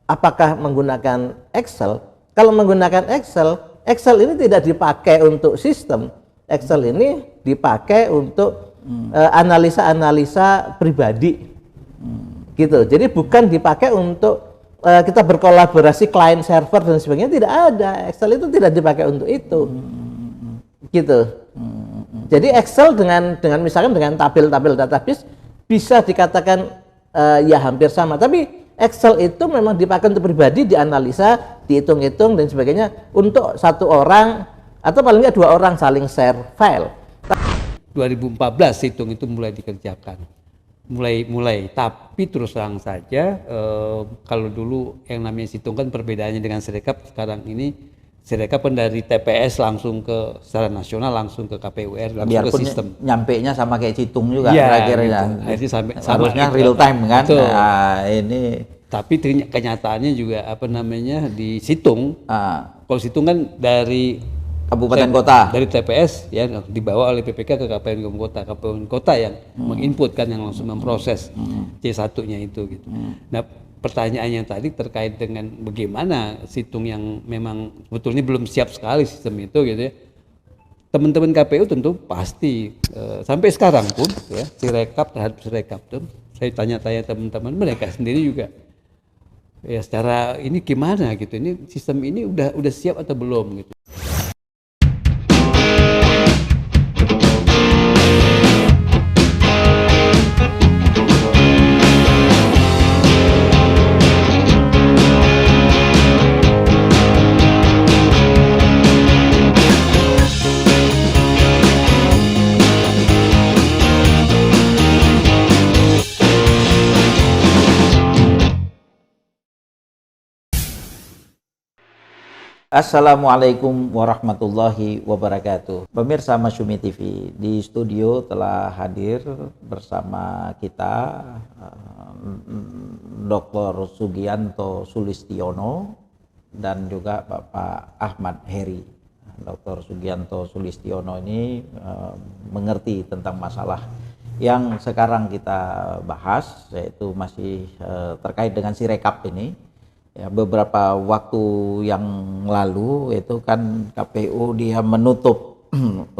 apakah menggunakan Excel? Kalau menggunakan Excel, Excel ini tidak dipakai untuk sistem. Excel ini dipakai untuk analisa-analisa pribadi. Gitu. Jadi bukan dipakai untuk kita berkolaborasi client server dan sebagainya, tidak ada. Excel itu tidak dipakai untuk itu. Gitu. Jadi Excel dengan misalkan dengan tabel-tabel database bisa dikatakan ya hampir sama, tapi Excel itu memang dipakai untuk pribadi, dianalisa, dihitung-hitung dan sebagainya untuk satu orang atau paling nggak 2 orang saling share file. 2014 hitung itu mulai dikerjakan, mulai tapi terus terang saja kalau dulu yang namanya situng kan perbedaannya dengan Sirekap, sekarang ini Sirekap kan dari TPS langsung ke secara nasional langsung ke KPUR langsung biarpun ke sistem. Nyampenya sama kayak situng juga Ya, kira-kira. gitu. Sampai Harusnya sama, real time kan. Betul. Nah, ini tapi kenyataannya juga apa namanya di situng. Kalau situng kan dari kabupaten kota, dari TPS ya dibawa oleh PPK ke kabupaten kota yang menginput kan, yang langsung memproses C1-nya itu gitu. Nah, pertanyaannya tadi terkait dengan bagaimana situng yang memang sebetulnya belum siap sekali sistem itu gitu ya. Teman-teman KPU tentu pasti sampai sekarang pun ya terhadap Sirekap tuh saya tanya-tanya teman-teman mereka sendiri juga ya secara ini gimana gitu, ini sistem ini udah siap atau belum gitu. Assalamualaikum warahmatullahi wabarakatuh. Pemirsa Masyumi TV, di studio telah hadir bersama kita Dr. Sugianto Sulistiono dan juga Bapak Ahmad Heri. Dr. Sugianto Sulistiono ini mengerti tentang masalah yang sekarang kita bahas, yaitu masih terkait dengan Sirekap ini. Ya, beberapa waktu yang lalu itu kan KPU dia menutup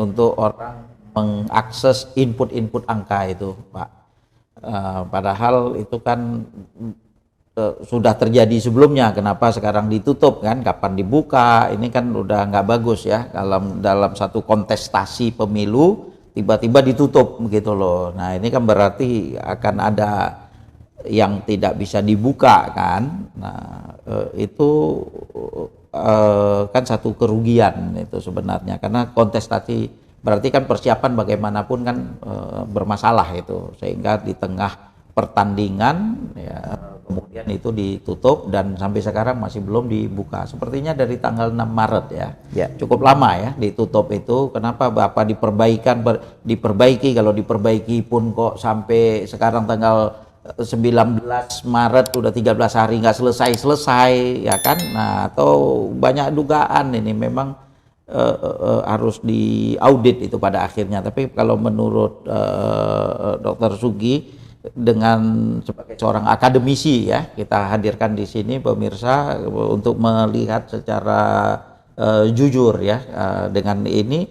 untuk orang mengakses input angka itu, Pak. Padahal itu kan sudah terjadi sebelumnya. Kenapa sekarang ditutup kan? Kapan dibuka? Ini kan udah nggak bagus ya. Dalam satu kontestasi pemilu tiba-tiba ditutup begitu loh. Nah ini kan berarti akan ada yang tidak bisa dibuka kan. Nah itu kan satu kerugian itu sebenarnya, karena kontestasi berarti kan persiapan bagaimanapun kan bermasalah itu, sehingga di tengah pertandingan ya kemudian itu ditutup dan sampai sekarang masih belum dibuka. Sepertinya dari tanggal 6 Maret ya. Cukup lama ya ditutup itu. Kenapa Bapak diperbaiki, kalau diperbaiki pun kok sampai sekarang tanggal 19 Maret udah 13 hari nggak selesai ya kan. Nah, atau banyak dugaan ini memang harus diaudit itu pada akhirnya. Tapi kalau menurut Dr. Sugi dengan sebagai seorang akademisi ya, kita hadirkan di sini pemirsa untuk melihat secara jujur ya dengan ini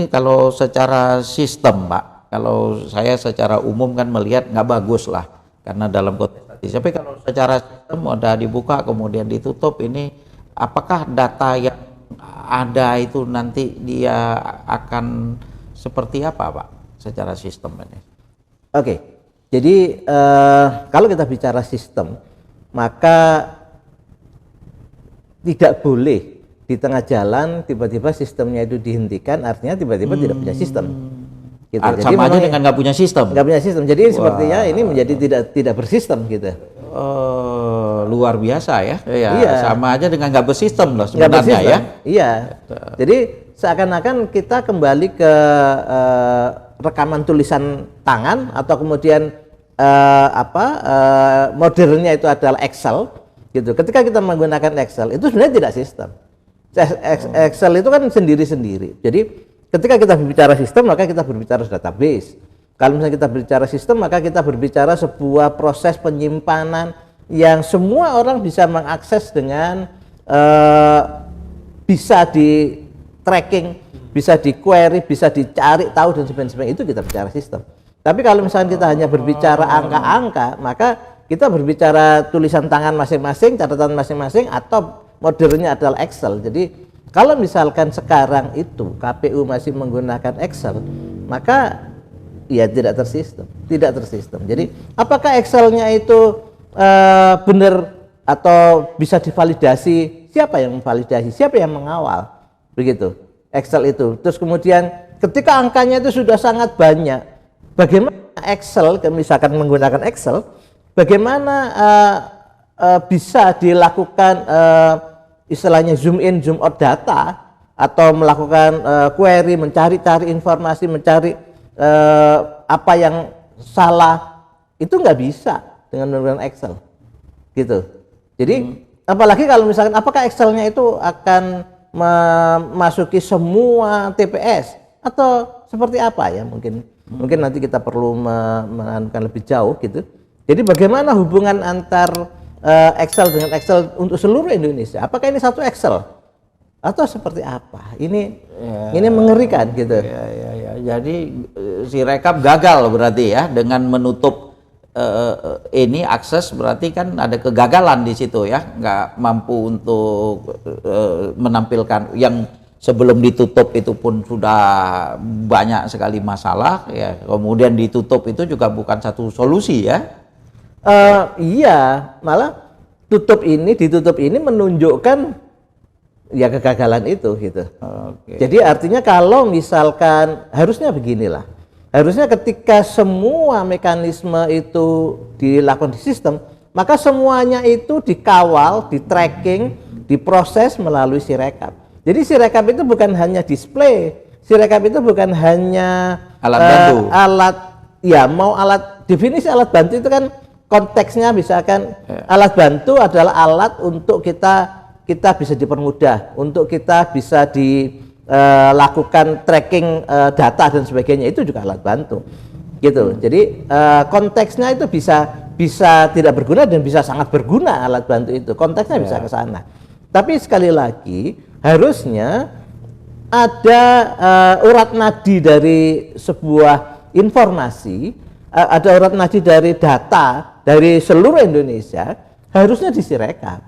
kalau secara sistem Pak, kalau saya secara umum kan melihat nggak bagus lah karena dalam kontestasi. Tapi kalau secara sistem udah dibuka kemudian ditutup, ini apakah data yang ada itu nanti dia akan seperti apa Pak secara sistem ini? Oke. Jadi kalau kita bicara sistem, maka tidak boleh di tengah jalan tiba-tiba sistemnya itu dihentikan, artinya tiba-tiba tidak punya sistem. Gitu. Jadi sama aja dengan nggak punya sistem. Nggak punya sistem. Jadi sepertinya ini menjadi tidak bersistem gitu. Luar biasa ya. Iya. Sama aja dengan nggak bersistem loh sebenarnya ya. Iya. Jadi seakan-akan kita kembali ke rekaman tulisan tangan, atau kemudian modernnya itu adalah Excel gitu. Ketika kita menggunakan Excel itu sebenarnya tidak sistem. Excel itu kan sendiri-sendiri. Jadi ketika kita berbicara sistem, maka kita berbicara database. Kalau misalnya kita berbicara sistem, maka kita berbicara sebuah proses penyimpanan yang semua orang bisa mengakses dengan bisa di tracking, bisa di query, bisa dicari tahu dan sebagainya, itu kita bicara sistem. Tapi kalau misalnya kita hanya berbicara angka-angka, maka kita berbicara tulisan tangan masing-masing, catatan masing-masing, atau modernnya adalah Excel. Jadi kalau misalkan sekarang itu KPU masih menggunakan Excel, maka ya tidak tersistem, tidak tersistem. Jadi apakah Excelnya itu benar atau bisa divalidasi? Siapa yang memvalidasi? Siapa yang mengawal? Begitu Excel itu. Terus kemudian ketika angkanya itu sudah sangat banyak, bagaimana Excel, misalkan menggunakan Excel, bagaimana bisa dilakukan istilahnya zoom in, zoom out data, atau melakukan query, mencari-cari informasi, mencari apa yang salah, itu nggak bisa dengan menggunakan Excel, gitu. Jadi apalagi kalau misalkan apakah Excelnya itu akan memasuki semua TPS atau seperti apa ya, mungkin nanti kita perlu menanyakan lebih jauh gitu. Jadi bagaimana hubungan antar Excel dengan Excel untuk seluruh Indonesia? Apakah ini satu Excel atau seperti apa? Ini mengerikan gitu. Ya. Jadi Sirekap gagal berarti ya dengan menutup ini akses, berarti kan ada kegagalan di situ ya, nggak mampu untuk menampilkan yang sebelum ditutup itu pun sudah banyak sekali masalah ya, kemudian ditutup itu juga bukan satu solusi ya. Iya, malah ditutup ini menunjukkan ya kegagalan itu gitu. Jadi artinya kalau misalkan harusnya beginilah, harusnya ketika semua mekanisme itu dilakukan di sistem, maka semuanya itu dikawal, di tracking, diproses melalui Sirekap. Jadi Sirekap itu bukan hanya display, Sirekap itu bukan hanya alat bantu. Definisi alat bantu itu kan konteksnya misalkan alat bantu adalah alat untuk kita bisa dipermudah, untuk kita bisa dilakukan tracking data dan sebagainya, itu juga alat bantu gitu. Jadi konteksnya itu bisa tidak berguna dan bisa sangat berguna alat bantu itu, konteksnya bisa ke sana. Tapi sekali lagi harusnya ada urat nadi dari sebuah informasi, ada urat nadi dari data dari seluruh Indonesia, harusnya disirekap.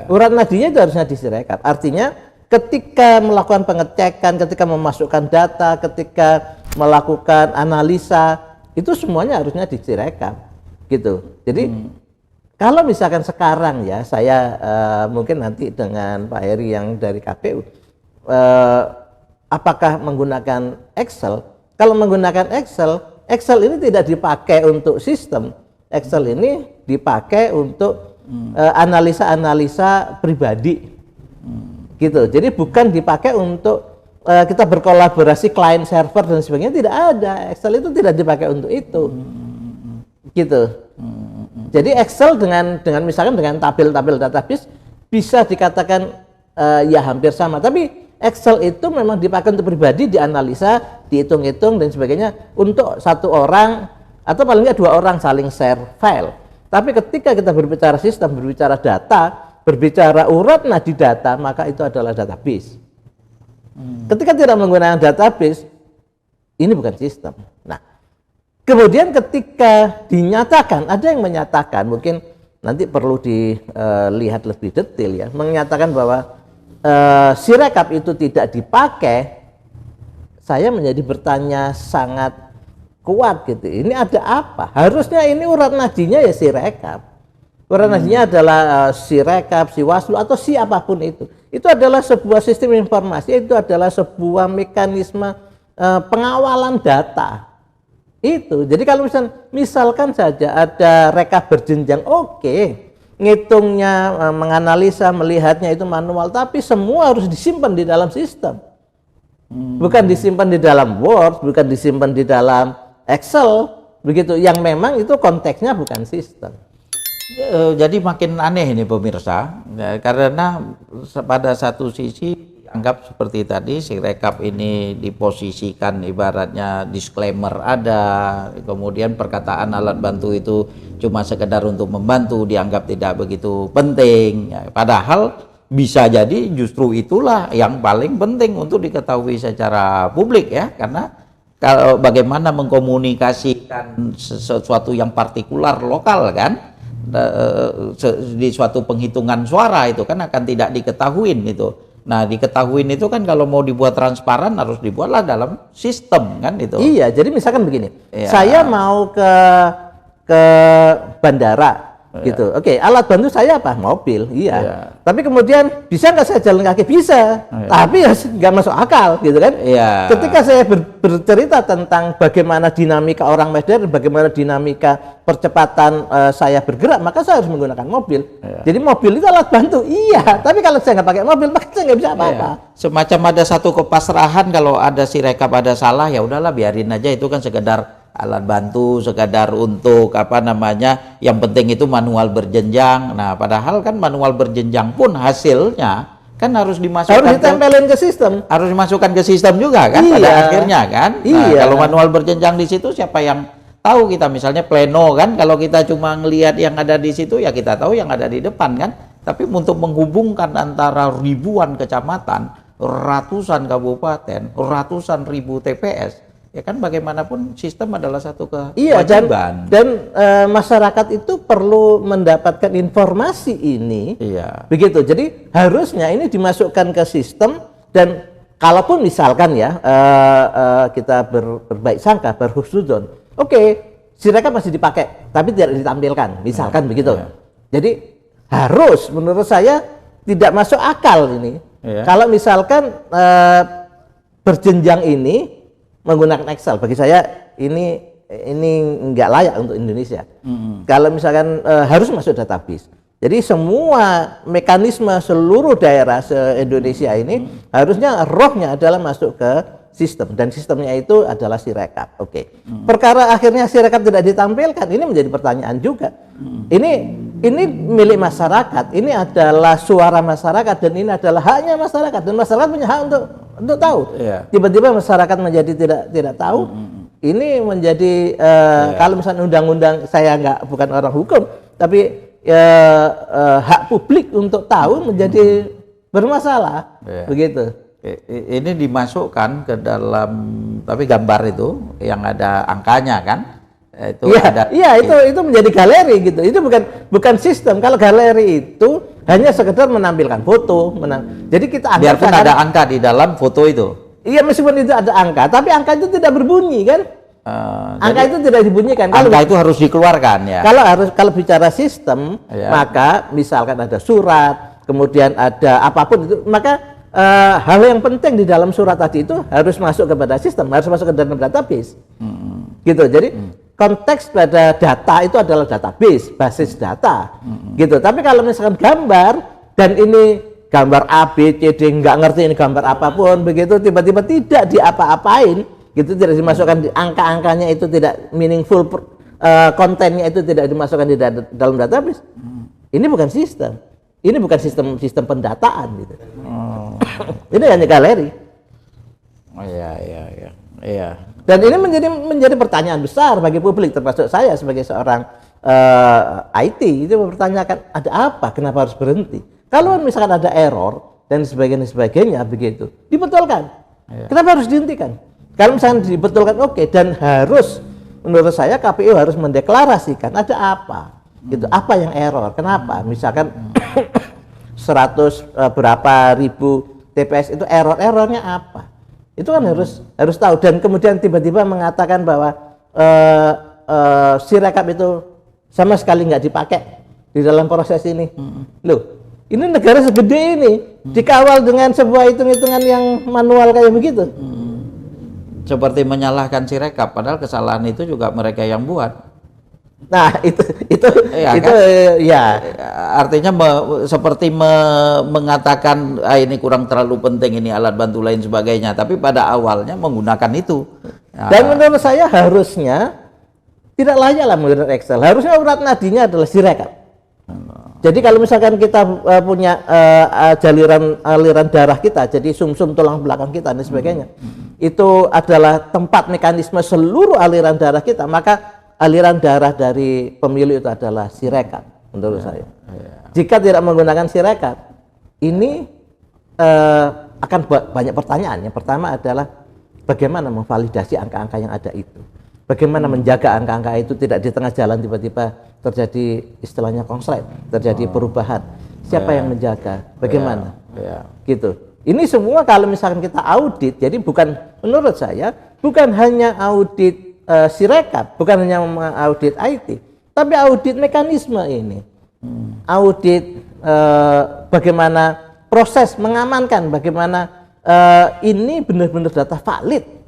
Urat nadinya itu harusnya disirekap. Artinya ketika melakukan pengecekan, ketika memasukkan data, ketika melakukan analisa, itu semuanya harusnya disirekap gitu. Jadi kalau misalkan sekarang ya, saya mungkin nanti dengan Pak Heri yang dari KPU, apakah menggunakan Excel? Kalau menggunakan Excel ini tidak dipakai untuk sistem, Excel ini dipakai untuk analisa-analisa pribadi, gitu. Jadi bukan dipakai untuk kita berkolaborasi client server dan sebagainya, tidak ada. Excel itu tidak dipakai untuk itu, gitu. Jadi Excel dengan misalkan dengan tabel-tabel database bisa dikatakan ya hampir sama, tapi Excel itu memang dipakai untuk pribadi, dianalisa, dihitung-hitung dan sebagainya untuk satu orang atau paling nggak 2 orang saling share file. Tapi ketika kita berbicara sistem, berbicara data, berbicara urat nadi data, maka itu adalah database. Ketika tidak menggunakan database, ini bukan sistem. Nah, kemudian ketika dinyatakan, ada yang menyatakan, mungkin nanti perlu dilihat lebih detail ya, menyatakan bahwa Sirekap itu tidak dipakai, saya menjadi bertanya sangat kuat gitu. Ini ada apa? Harusnya ini urat nadinya ya Sirekap. Urat nadinya adalah Sirekap, Siwaslu atau siapapun itu. Itu adalah sebuah sistem informasi, itu adalah sebuah mekanisme pengawalan data. Itu. Jadi kalau misalkan saja ada rekap berjenjang, oke. Ngitungnya, menganalisa, melihatnya itu manual, tapi semua harus disimpan di dalam sistem. Bukan disimpan di dalam Word, bukan disimpan di dalam Excel, begitu, yang memang itu konteksnya bukan sistem. Jadi makin aneh ini pemirsa, ya, karena pada satu sisi anggap seperti tadi, Sirekap ini diposisikan ibaratnya disclaimer ada, kemudian perkataan alat bantu itu cuma sekedar untuk membantu, dianggap tidak begitu penting. Ya, padahal bisa jadi justru itulah yang paling penting untuk diketahui secara publik ya, karena kalau bagaimana mengkomunikasikan sesuatu yang partikular lokal kan, di suatu penghitungan suara itu kan akan tidak diketahuin itu. Nah, diketahuin itu kan kalau mau dibuat transparan harus dibuatlah dalam sistem kan itu. Iya, jadi misalkan begini, Iya. saya mau ke bandara gitu. Oke, alat bantu saya apa? Mobil. Iya. Iya. Tapi kemudian bisa nggak saya jalan kaki? Bisa. Iya. Tapi ya nggak masuk akal gitu kan. Iya. Ketika saya bercerita tentang bagaimana dinamika orang Medan, bagaimana dinamika percepatan saya bergerak, maka saya harus menggunakan mobil. Iya. Jadi mobil itu alat bantu. Iya. Tapi kalau saya nggak pakai mobil, maka saya nggak bisa apa-apa. Iya. Semacam ada satu kepasrahan, kalau ada Sirekap ada salah ya udahlah biarin aja, itu kan sekedar alat bantu, sekadar untuk apa namanya, yang penting itu manual berjenjang. Nah, padahal kan manual berjenjang pun hasilnya kan harus dimasukkan, Harus ditempelin ke sistem. harus dimasukkan ke sistem juga kan, Iya. pada akhirnya kan. Nah, Iya. kalau manual berjenjang di situ siapa yang tahu? Kita misalnya pleno kan, kalau kita cuma ngelihat yang ada di situ ya kita tahu yang ada di depan kan. Tapi untuk menghubungkan antara ribuan kecamatan, ratusan kabupaten, ratusan ribu TPS, ya kan bagaimanapun sistem adalah satu Iya, kewajiban. dan masyarakat itu perlu mendapatkan informasi ini. Iya. Begitu. Jadi harusnya ini dimasukkan ke sistem, dan kalaupun misalkan ya kita berbaik sangka, berhusnuzon, oke, Sirekap masih dipakai tapi tidak ditampilkan, misalkan begitu. Iya. Jadi harus menurut saya tidak masuk akal ini. Iya. Kalau misalkan berjenjang ini menggunakan Excel, bagi saya ini nggak layak untuk Indonesia. Kalau misalkan harus masuk database. Jadi semua mekanisme seluruh daerah se-Indonesia ini harusnya rohnya adalah masuk ke sistem, dan sistemnya itu adalah Sirekap. Oke. Perkara akhirnya Sirekap tidak ditampilkan, ini menjadi pertanyaan juga. Ini milik masyarakat, ini adalah suara masyarakat, dan ini adalah haknya masyarakat, dan masyarakat punya hak untuk tahu. Iya. Tiba-tiba masyarakat menjadi tidak tahu. Ini menjadi kalau misalnya undang-undang, saya bukan orang hukum, tapi hak publik untuk tahu menjadi bermasalah. Iya. Begitu. Ini dimasukkan ke dalam, tapi gambar itu yang ada angkanya kan? Itu ada. Iya, itu menjadi galeri gitu. Itu bukan sistem. Kalau galeri itu hanya sekedar menampilkan foto, jadi kita anggap Biarpun ada angka di dalam foto itu. Iya, meskipun itu ada angka, tapi angka itu tidak berbunyi kan? Angka Jadi itu tidak dibunyikan. angka itu harus dikeluarkan ya. Kalau bicara sistem, Iya. maka misalkan ada surat, kemudian ada apapun itu, maka hal yang penting di dalam surat tadi itu harus masuk kepada sistem, harus masuk ke dalam database. Gitu. Jadi konteks pada data itu adalah database, basis data. Gitu. Tapi kalau misalkan gambar, dan ini gambar A, B, C, D, nggak ngerti ini gambar apapun, begitu tiba-tiba tidak diapa-apain, gitu, tidak dimasukkan di angka-angkanya, itu tidak meaningful, kontennya itu tidak dimasukkan di dalam database. Ini bukan sistem. Ini bukan sistem pendataan gitu. Ini hanya galeri. Oh iya. Dan ini menjadi pertanyaan besar bagi publik, termasuk saya sebagai seorang IT, itu mempertanyakan ada apa, kenapa harus berhenti? Kalau misalkan ada error dan sebagainya begitu, dibetulkan. Kenapa harus dihentikan? Kalau misalkan dibetulkan, oke, dan harus, menurut saya KPU harus mendeklarasikan ada apa, gitu, apa yang error, kenapa? Misalkan 100 berapa ribu TPS itu errornya apa? Itu kan harus tahu, dan kemudian tiba-tiba mengatakan bahwa Sirekap itu sama sekali nggak dipakai di dalam proses ini. Loh, ini negara segede ini dikawal dengan sebuah hitung-hitungan yang manual kayak begitu. Seperti menyalahkan Sirekap, padahal kesalahan itu juga mereka yang buat. Nah, itu Iya, itu kan? ya. Artinya seperti mengatakan ini kurang terlalu penting, ini alat bantu lain sebagainya, tapi pada awalnya menggunakan itu. Dan menurut saya harusnya tidak layak lah menggunakan Excel. Harusnya urat nadinya adalah Sirekap. Jadi kalau misalkan kita punya aliran darah kita, jadi sumsum tulang belakang kita dan sebagainya, itu adalah tempat mekanisme seluruh aliran darah kita, maka aliran darah dari pemilu itu adalah sirekap menurut saya. Jika tidak menggunakan sirekap, ini akan banyak pertanyaan. Yang pertama adalah bagaimana memvalidasi angka-angka yang ada itu. Bagaimana menjaga angka-angka itu tidak di tengah jalan tiba-tiba terjadi istilahnya konslet, terjadi perubahan. Siapa yang menjaga? Bagaimana? Gitu. Ini semua kalau misalkan kita audit, jadi bukan menurut saya bukan hanya audit sirekap, bukan hanya audit IT, tapi audit mekanisme ini. Audit bagaimana proses mengamankan, bagaimana ini benar-benar data valid.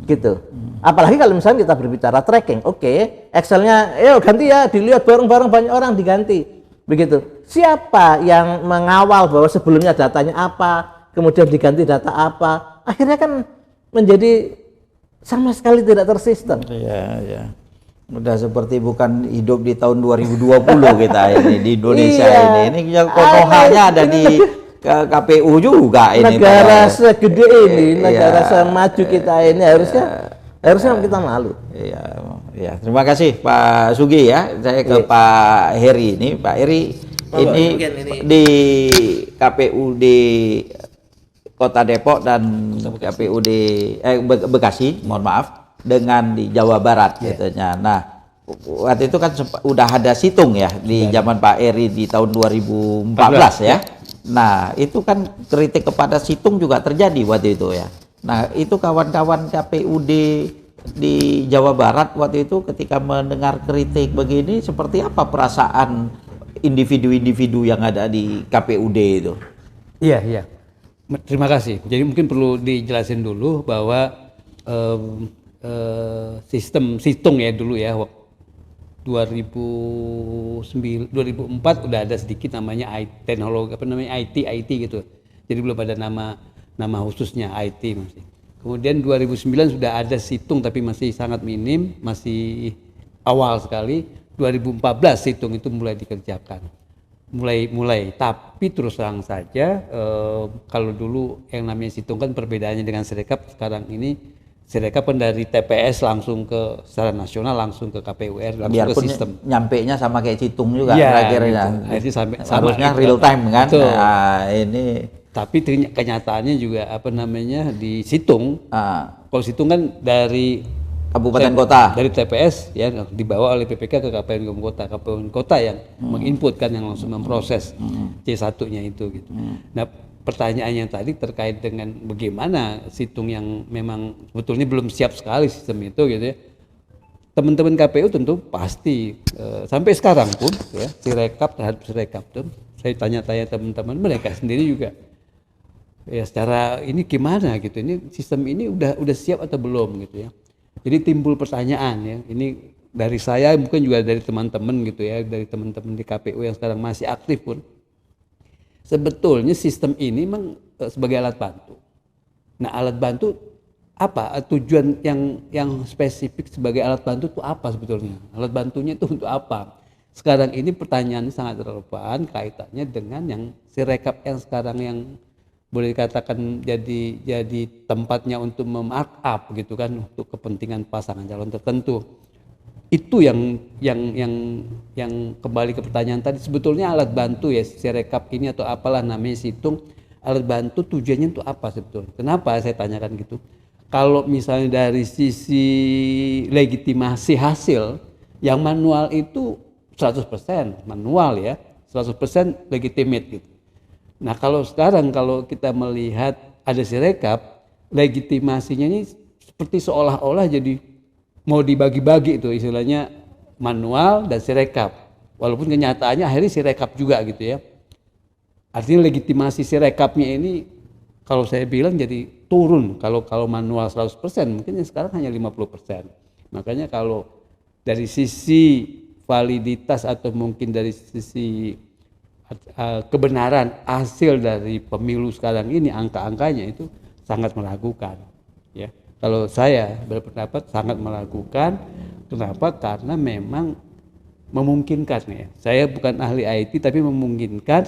Gitu. Apalagi kalau misalnya kita berbicara tracking, oke, Excelnya, ganti ya, dilihat bareng-bareng banyak orang diganti, begitu. Siapa yang mengawal bahwa sebelumnya datanya apa, kemudian diganti data apa? Akhirnya kan menjadi sama sekali tidak tersistem. Iya. Udah seperti bukan hidup di tahun 2020 kita ini di Indonesia ini yang kotohanya ada di KPU juga ini. Negara segede ini, negara semaju kita ini harusnya kita malu. Iya. Terima kasih Pak Sugi ya. Saya ke Pak Heri ini. Pak Heri ini di KPU di Kota Depok dan KPU di Bekasi, mohon maaf, dengan di Jawa Barat katanya. Nah, waktu itu kan udah ada situng ya di zaman Pak Heri di tahun 2014 ya. Nah, itu kan kritik kepada situng juga terjadi waktu itu ya. Nah, itu kawan-kawan KPUD di Jawa Barat waktu itu ketika mendengar kritik begini, seperti apa perasaan individu-individu yang ada di KPUD itu? Iya. Terima kasih. Jadi mungkin perlu dijelasin dulu bahwa sistem situng ya dulu ya, 2004 udah ada sedikit namanya teknologi IT gitu. Jadi belum ada nama khususnya IT masih. Kemudian 2009 sudah ada situng tapi masih sangat minim, masih awal sekali. 2014 situng itu mulai dikerjakan. Mulai tapi terus terang saja kalau dulu yang namanya situng kan perbedaannya dengan Sirekap, sekarang ini Sirekap kan dari TPS langsung ke secara nasional langsung ke KPUR langsung biarpun ke sistem. Nyampenya sama kayak situng juga kira-kira. Harusnya real time kan. Betul. Nah, ini tapi kenyataannya juga di situng. Kalau situng kan dari kabupaten kota, dari TPS ya dibawa oleh PPK ke KPU kota yang menginputkan yang langsung memproses C1-nya itu gitu. Nah, pertanyaannya tadi terkait dengan bagaimana situng yang memang sebetulnya belum siap sekali sistem itu gitu ya. Teman-teman KPU tentu pasti sampai sekarang pun ya terhadap Sirekap tuh saya tanya-tanya teman-teman mereka sendiri juga ya secara ini gimana gitu, ini sistem ini udah siap atau belum gitu ya. Jadi timbul pertanyaan ya, ini dari saya mungkin juga dari teman-teman gitu ya, dari teman-teman di KPU yang sekarang masih aktif pun sebetulnya sistem ini memang sebagai alat bantu. Nah, alat bantu apa? Tujuan yang spesifik sebagai alat bantu itu apa sebetulnya? Alat bantunya itu untuk apa? Sekarang ini pertanyaannya sangat relevan kaitannya dengan yang Sirekap yang sekarang yang boleh dikatakan jadi tempatnya untuk memarkup gitu kan untuk kepentingan pasangan calon tertentu. Itu yang kembali ke pertanyaan tadi, sebetulnya alat bantu ya Sirekap ini atau apalah namanya situng, alat bantu tujuannya itu apa sebetulnya? Kenapa saya tanyakan gitu? Kalau misalnya dari sisi legitimasi hasil yang manual itu 100% manual ya, 100% legitimate gitu. Nah, kalau sekarang kalau kita melihat ada Sirekap, legitimasinya ini seperti seolah-olah jadi mau dibagi-bagi itu istilahnya manual dan Sirekap. Walaupun kenyataannya akhirnya Sirekap juga gitu ya. Artinya legitimasi Sirekapnya ini kalau saya bilang jadi turun. Kalau manual 100% mungkin yang sekarang hanya 50%. Makanya kalau dari sisi validitas atau mungkin dari sisi kebenaran hasil dari pemilu sekarang ini angka-angkanya itu sangat meragukan ya. Kalau saya berpendapat sangat meragukan. Kenapa? Karena memang memungkinkan ya. Saya bukan ahli IT tapi memungkinkan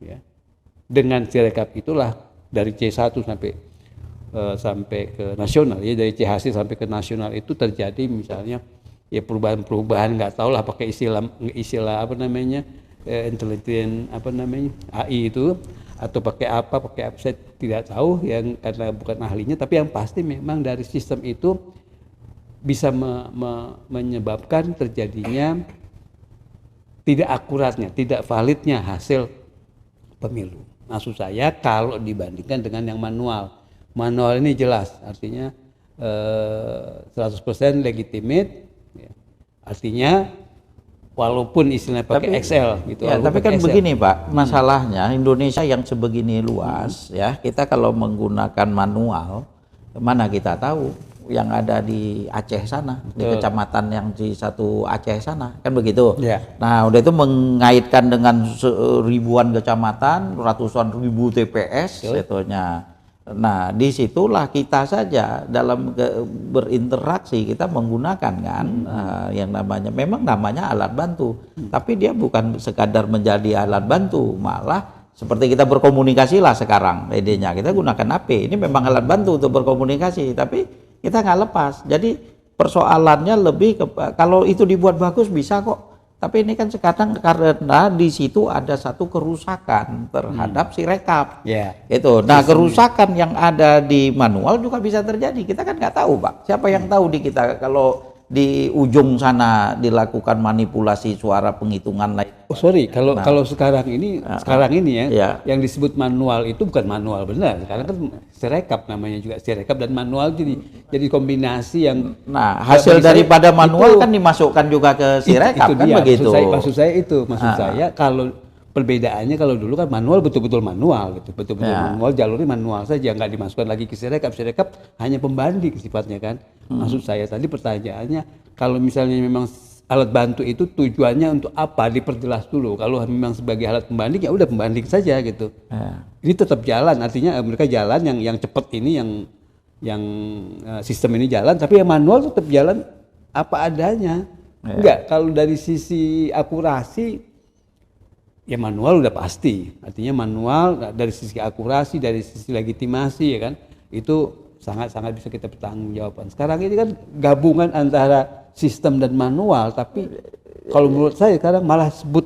ya. Dengan Sirekap itulah dari C1 sampai ke nasional ya, dari CHC sampai ke nasional itu terjadi misalnya ya perubahan-perubahan, nggak tahu lah pakai istilah apa namanya intelijen apa namanya AI itu, atau pakai apa saya tidak tahu yang karena bukan ahlinya, tapi yang pasti memang dari sistem itu bisa menyebabkan terjadinya tidak akuratnya, tidak validnya hasil pemilu. Maksud saya kalau dibandingkan dengan yang manual ini jelas artinya 100% legitimate ya. Artinya walaupun istilahnya pakai Excel gitu. Ya, tapi kan Excel. Begini Pak, masalahnya Indonesia yang sebegini luas ya, kita kalau menggunakan manual, mana kita tahu yang ada di Aceh sana, di kecamatan yang di satu Aceh sana, kan begitu. Ya. Nah, udah itu mengaitkan dengan ribuan kecamatan, ratusan ribu TPS, sebetulnya. Nah, disitulah kita saja dalam berinteraksi kita menggunakan kan yang namanya alat bantu, tapi dia bukan sekadar menjadi alat bantu, malah seperti kita berkomunikasi lah sekarang idenya, kita gunakan HP, ini memang alat bantu untuk berkomunikasi, tapi kita nggak lepas. Jadi persoalannya lebih ke, kalau itu dibuat bagus bisa kok. Tapi ini kan sekarang karena di situ ada satu kerusakan terhadap Sirekap, gitu. Nah, kerusakan yang ada di manual juga bisa terjadi. Kita kan nggak tahu, Pak. Siapa yang tahu di kita kalau di ujung sana dilakukan manipulasi suara penghitungan lain. Oh sorry, kalau sekarang ini ya, yang disebut manual itu bukan manual benar. Sekarang kan Sirekap namanya juga Sirekap, dan manual jadi kombinasi yang. Nah, hasil daripada manual itu, kan dimasukkan juga ke Sirekap kan dia, begitu. Maksud saya kalau perbedaannya, kalau dulu kan manual betul-betul manual gitu, manual, jalurnya manual saja, nggak dimasukkan lagi ke Sirekap. Sirekap hanya pembanding sifatnya kan. Maksud saya tadi pertanyaannya, kalau misalnya memang alat bantu itu tujuannya untuk apa, diperjelas dulu. Kalau memang sebagai alat pembanding ya udah pembanding saja gitu. Ini tetap jalan, artinya mereka jalan yang cepat ini, yang sistem ini jalan, tapi yang manual tetap jalan apa adanya. Enggak, kalau dari sisi akurasi ya manual udah pasti. Artinya manual dari sisi akurasi, dari sisi legitimasi ya kan, itu sangat-sangat bisa kita pertanggungjawabkan. Sekarang ini kan gabungan antara sistem dan manual, tapi kalau menurut saya sekarang malah sebut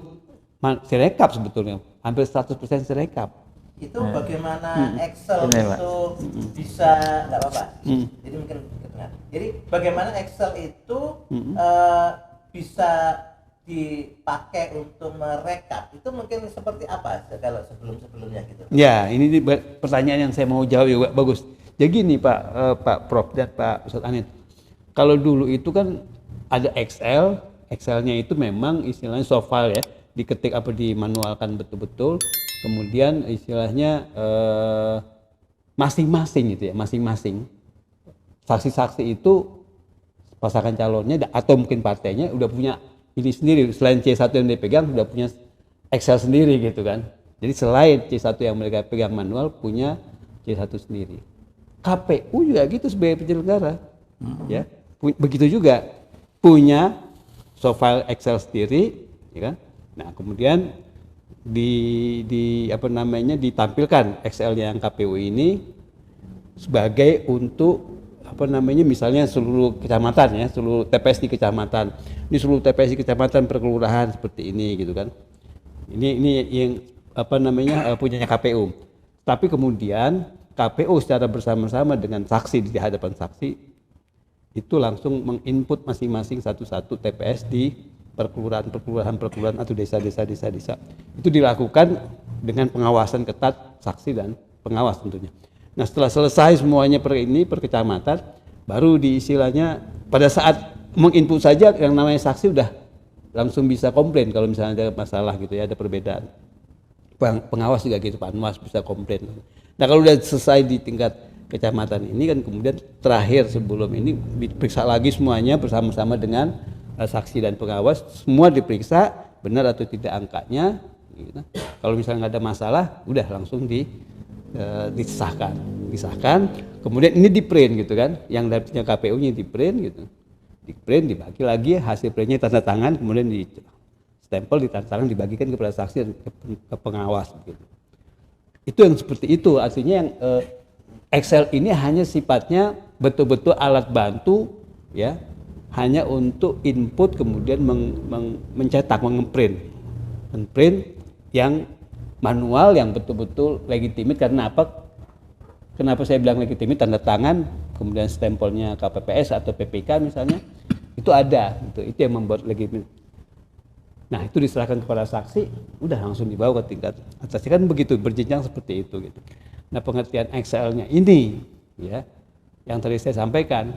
Sirekap sebetulnya, hampir 100% Sirekap. Itu bagaimana Excel itu bisa, nggak apa-apa, jadi mungkin jadi bagaimana Excel itu bisa dipakai untuk merekap, itu mungkin seperti apa kalau sebelumnya gitu? Ya, ini pertanyaan yang saya mau jawab juga, bagus. Jadi gini Pak Prof dan Pak Ustadz Anit, kalau dulu itu kan ada Excelnya itu memang istilahnya soft file ya, diketik apa dimanualkan betul-betul, kemudian istilahnya masing-masing gitu ya, masing-masing saksi-saksi itu pasangan calonnya atau mungkin partainya udah punya ini sendiri, selain C1 yang dipegang sudah punya Excel sendiri gitu kan. Jadi selain C1 yang mereka pegang manual, punya C1 sendiri. KPU juga gitu sebagai penyelenggara, ya begitu juga punya soft file Excel sendiri, ya kan. Nah kemudian ditampilkan Excel yang KPU ini sebagai untuk misalnya seluruh kecamatan ya, seluruh TPS di kecamatan, ini seluruh TPS di kecamatan perkelurahan seperti ini gitu kan. Ini yang punyanya KPU. Tapi kemudian KPU secara bersama-sama dengan saksi di hadapan saksi itu langsung menginput masing-masing satu-satu TPS di perkelurahan atau desa. Itu dilakukan dengan pengawasan ketat saksi dan pengawas tentunya. Nah setelah selesai semuanya per kecamatan, baru diistilahnya pada saat menginput saja yang namanya saksi udah langsung bisa komplain kalau misalnya ada masalah gitu ya, ada perbedaan. Pengawas juga gitu, Panwas bisa komplain. Nah kalau udah selesai di tingkat kecamatan ini kan kemudian terakhir sebelum ini diperiksa lagi semuanya bersama-sama dengan saksi dan pengawas, semua diperiksa benar atau tidak angkanya gitu. Kalau misalnya nggak ada masalah udah langsung disahkan, kemudian ini di print gitu kan, yang dapatnya KPU-nya di print gitu, di print, dibagi lagi, hasil printnya tanda tangan, kemudian di stempel, ditanda tangan, dibagikan kepada saksi dan ke pengawas gitu. Itu yang seperti itu, artinya yang Excel ini hanya sifatnya betul-betul alat bantu ya, hanya untuk input kemudian mencetak, men-print yang manual yang betul-betul legitimate. Karena apa? Kenapa saya bilang legitimate? Tanda tangan, kemudian stempelnya KPPS atau PPK misalnya, itu ada, itu yang membuat legitimate. Nah itu diserahkan kepada saksi, udah langsung dibawa ke tingkat atas. Kan begitu, berjenjang seperti itu gitu. Nah pengertian Excel-nya ini ya, yang tadi saya sampaikan,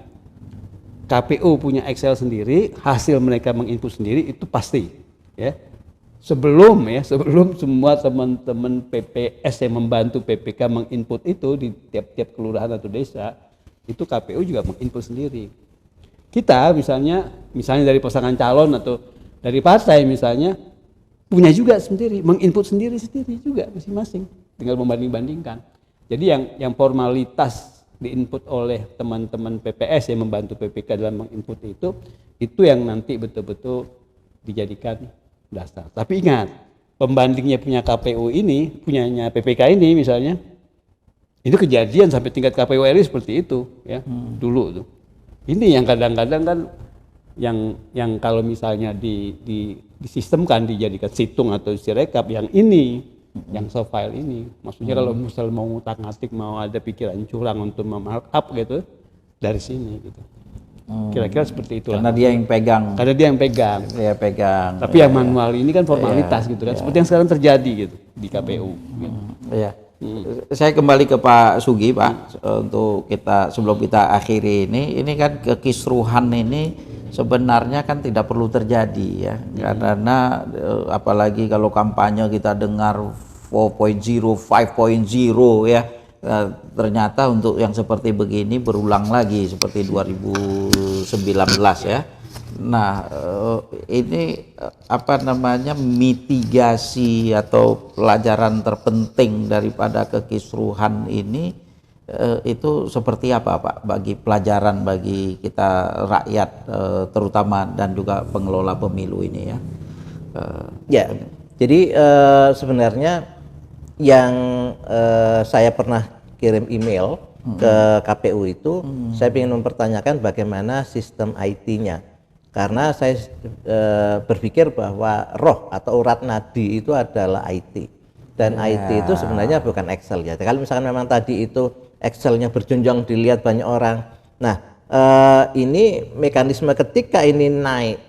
KPU punya Excel sendiri, hasil mereka menginput sendiri, itu pasti ya. Sebelum semua teman-teman PPS yang membantu PPK menginput itu di tiap-tiap kelurahan atau desa, itu KPU juga menginput sendiri. Kita misalnya dari pasangan calon atau dari partai misalnya, punya juga sendiri, menginput sendiri juga masing-masing, tinggal membanding-bandingkan. Jadi yang formalitas diinput oleh teman-teman PPS yang membantu PPK dalam menginput itu yang nanti betul-betul dijadikan dasar. Tapi ingat, pembandingnya punya KPU ini, punyanya PPK ini misalnya, itu kejadian sampai tingkat KPU RI seperti itu ya, dulu tuh. Ini yang kadang-kadang kan yang kalau misalnya disistemkan, dijadikan situng atau sirekap yang ini, yang soft file ini, maksudnya kalau misal mau ngutak-ngatik, mau ada pikiran curang untuk memarkup gitu, dari sini gitu. Kira-kira seperti itu. Karena dia yang pegang. Dia pegang. Tapi yang manual ini kan formalitas gitu kan, seperti yang sekarang terjadi gitu di KPU. Gitu. Iya. Saya kembali ke Pak Sugi, Pak, untuk sebelum kita akhiri ini kan kekisruhan ini sebenarnya kan tidak perlu terjadi ya, karena apalagi kalau kampanye kita dengar 4.0, 5.0 ya, ternyata untuk yang seperti begini berulang lagi seperti 2019 ya. Nah ini mitigasi atau pelajaran terpenting daripada kekisruhan ini itu seperti apa Pak bagi pelajaran bagi kita rakyat terutama dan juga pengelola pemilu ini ya? Ya, jadi sebenarnya yang saya pernah kirim email ke KPU itu, saya ingin mempertanyakan bagaimana sistem IT-nya, karena saya berpikir bahwa roh atau urat nadi itu adalah IT, dan IT itu sebenarnya bukan Excel ya. Kalau misalkan memang tadi itu Excel-nya berjenjang dilihat banyak orang, nah ini mekanisme ketika naik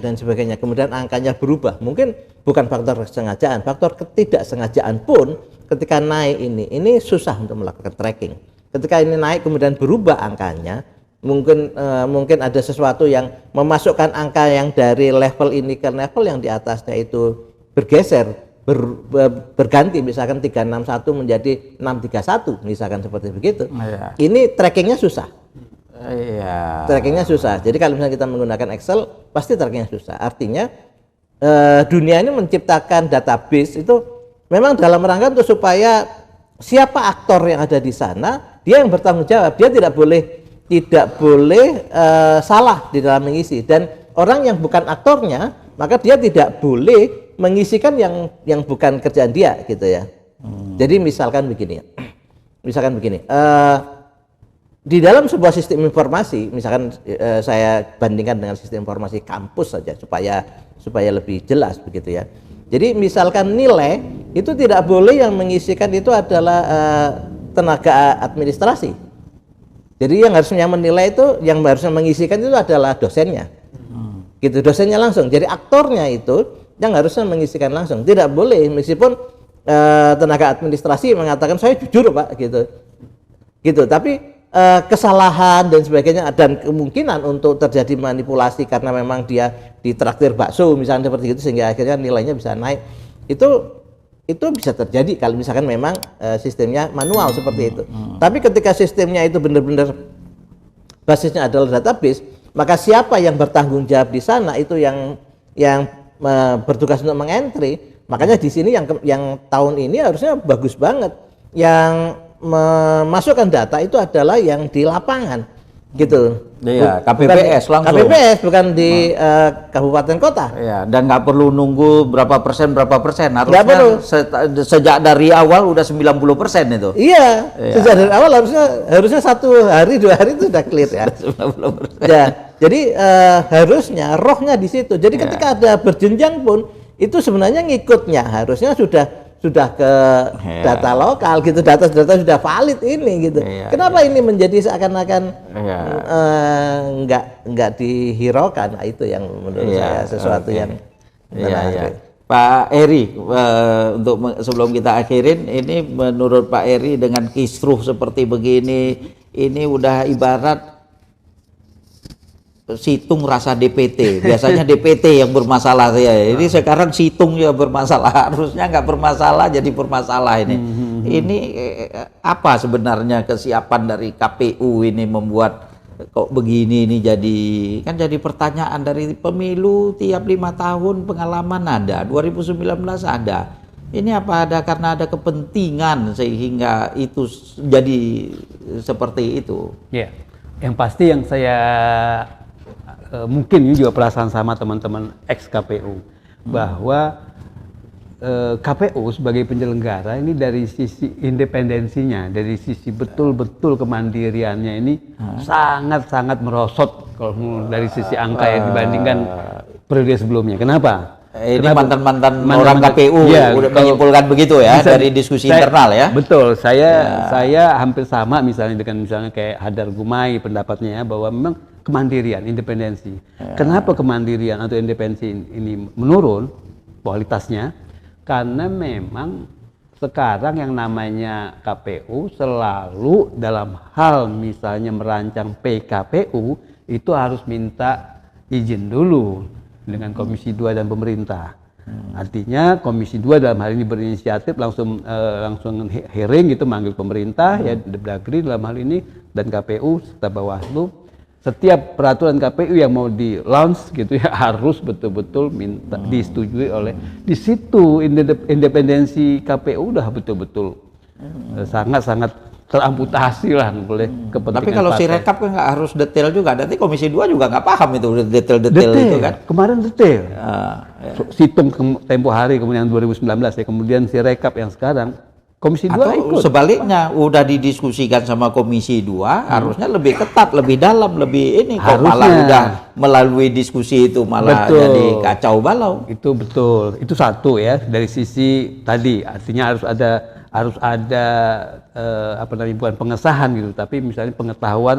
dan sebagainya, kemudian angkanya berubah, mungkin bukan faktor kesengajaan, faktor ketidaksengajaan pun ketika naik ini susah untuk melakukan tracking. Ketika ini naik kemudian berubah angkanya, mungkin ada sesuatu yang memasukkan angka yang dari level ini ke level yang di atasnya itu bergeser, berganti, misalkan 361 menjadi 631 misalkan seperti begitu. Ini trackingnya susah. Trackingnya susah. Jadi kalau misalnya kita menggunakan Excel, pasti trackingnya susah. Artinya dunia ini menciptakan database itu memang dalam rangka untuk supaya siapa aktor yang ada di sana, dia yang bertanggung jawab. Dia tidak boleh salah di dalam mengisi, dan orang yang bukan aktornya maka dia tidak boleh mengisikan yang bukan kerjaan dia gitu ya. Jadi misalkan begini, di dalam sebuah sistem informasi, misalkan saya bandingkan dengan sistem informasi kampus saja supaya lebih jelas begitu ya. Jadi misalkan nilai itu tidak boleh yang mengisikan itu adalah tenaga administrasi. Jadi yang harusnya menilai itu, yang harusnya mengisikan itu adalah dosennya. Gitu, dosennya langsung. Jadi aktornya itu yang harusnya mengisikan langsung. Tidak boleh meskipun tenaga administrasi mengatakan saya jujur Pak gitu. Tapi kesalahan dan sebagainya, dan kemungkinan untuk terjadi manipulasi karena memang dia ditraktir bakso misalnya seperti itu sehingga akhirnya nilainya bisa naik. Itu bisa terjadi kalau misalkan memang sistemnya manual seperti itu. Tapi ketika sistemnya itu benar-benar basisnya adalah database, maka siapa yang bertanggung jawab di sana itu yang bertugas untuk mengentry. Makanya di sini yang tahun ini harusnya bagus banget. Yang memasukkan data itu adalah yang di lapangan. gitu. Iya, Bukan KPPS langsung. KPPS bukan di kabupaten kota. Ya, dan nggak perlu nunggu berapa persen. Nggak perlu. Harusnya sejak dari awal udah 90% itu. Iya, sejak dari awal harusnya 1 hari 2 hari itu sudah clear ya. 90%. Ya, jadi harusnya rohnya di situ. Jadi ketika ada berjenjang pun itu sebenarnya ngikutnya harusnya sudah ke data lokal gitu, data sudah valid ini gitu. Kenapa ini menjadi seakan-akan nggak dihiraukan? Nah, itu yang menurut saya sesuatu yang menarik. Pak Eri, sebelum kita akhirin, ini menurut Pak Eri dengan kisruh seperti begini, ini udah ibarat situng rasa DPT. Biasanya DPT yang bermasalah ya. Ini sekarang situng yang bermasalah. Harusnya nggak bermasalah jadi bermasalah ini. Ini apa sebenarnya kesiapan dari KPU ini membuat kok begini ini jadi pertanyaan dari pemilu tiap 5 tahun pengalaman ada, 2019 ada. Ini apa ada karena ada kepentingan sehingga itu jadi seperti itu? Ya, yang pasti yang saya mungkin ini juga perasaan sama teman-teman ex KPU bahwa KPU sebagai penyelenggara ini dari sisi independensinya, dari sisi betul-betul kemandiriannya ini sangat-sangat merosot kalau dari sisi angka yang dibandingkan periode sebelumnya. Kenapa? Ini mantan-mantan orang KPU udah menyimpulkan begitu ya dari diskusi internal ya. Betul, saya hampir sama misalnya kayak Hadar Gumai pendapatnya ya, bahwa memang kemandirian, independensi. Kenapa kemandirian atau independensi ini menurun kualitasnya? Karena memang sekarang yang namanya KPU selalu dalam hal misalnya merancang PKPU itu harus minta izin dulu dengan Komisi 2 dan pemerintah. Artinya Komisi 2 dalam hal ini berinisiatif langsung hearing gitu, manggil pemerintah ya Depdagri dalam hal ini dan KPU serta Bawaslu. Setiap peraturan KPU yang mau di launch gitu ya harus betul-betul minta disetujui oleh, di situ independensi KPU udah betul-betul sangat-sangat teramputasi lah oleh kepentingan. Tapi kalau Sirekap kan nggak harus detail juga, nanti Komisi 2 juga nggak paham itu detail-detail itu kan. Kemarin detail. Situng tempo hari kemudian 2019 ya, kemudian Sirekap yang sekarang Komisi 2 atau ikut. Sebaliknya udah didiskusikan sama Komisi 2 harusnya lebih ketat, lebih dalam, lebih ini kok malah udah melalui diskusi itu malah jadi kacau balau. Itu betul. Itu satu ya dari sisi tadi, artinya harus ada bukan pengesahan gitu, tapi misalnya pengetahuan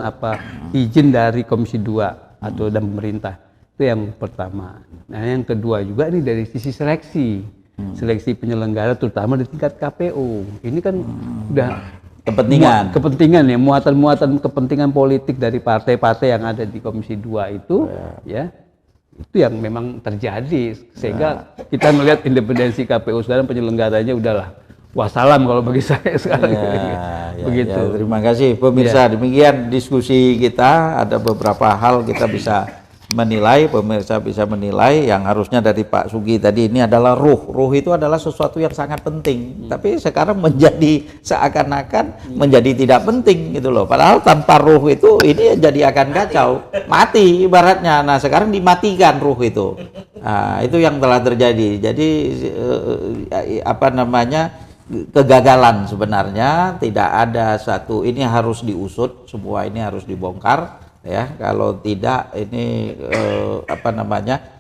izin dari Komisi 2 atau dan pemerintah. Itu yang pertama. Nah, yang kedua juga ini dari sisi seleksi penyelenggara terutama di tingkat KPU. Ini kan udah kepentingan ya, muatan-muatan kepentingan politik dari partai-partai yang ada di Komisi 2 itu ya. Itu yang memang terjadi sehingga kita melihat independensi KPU sekarang penyelenggaranya udahlah wassalam kalau bagi saya sekarang. Begitu. Ya, terima kasih pemirsa. Demikian diskusi kita, ada beberapa hal kita bisa menilai, pemirsa bisa menilai yang harusnya dari Pak Sugi tadi ini adalah ruh itu adalah sesuatu yang sangat penting, tapi sekarang menjadi seakan-akan menjadi tidak penting gitu loh, padahal tanpa ruh itu ini jadi akan kacau, mati ibaratnya. Nah sekarang dimatikan ruh itu, nah, itu yang telah terjadi. Jadi kegagalan sebenarnya, tidak ada satu, ini harus diusut, semua ini harus dibongkar ya, kalau tidak ini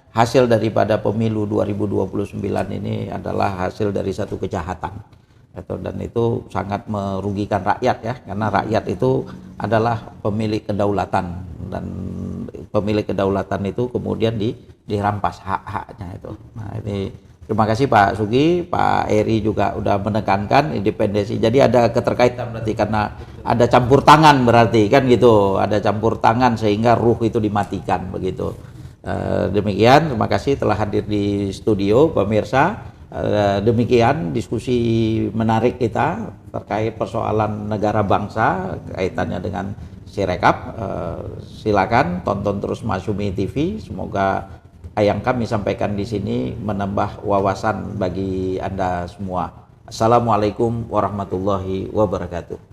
hasil daripada pemilu 2029 ini adalah hasil dari satu kejahatan dan itu sangat merugikan rakyat ya, karena rakyat itu adalah pemilik kedaulatan dan pemilik kedaulatan itu kemudian dirampas hak-haknya itu. Nah ini terima kasih Pak Sugi, Pak Eri juga udah menekankan independensi. Jadi ada keterkaitan berarti karena ada campur tangan berarti kan gitu, ada campur tangan sehingga ruh itu dimatikan begitu. Demikian, terima kasih telah hadir di studio pemirsa. Demikian diskusi menarik kita terkait persoalan negara bangsa kaitannya dengan Sirekap. Silakan tonton terus Masyumi TV. Semoga yang kami sampaikan di sini menambah wawasan bagi Anda semua. Assalamualaikum warahmatullahi wabarakatuh.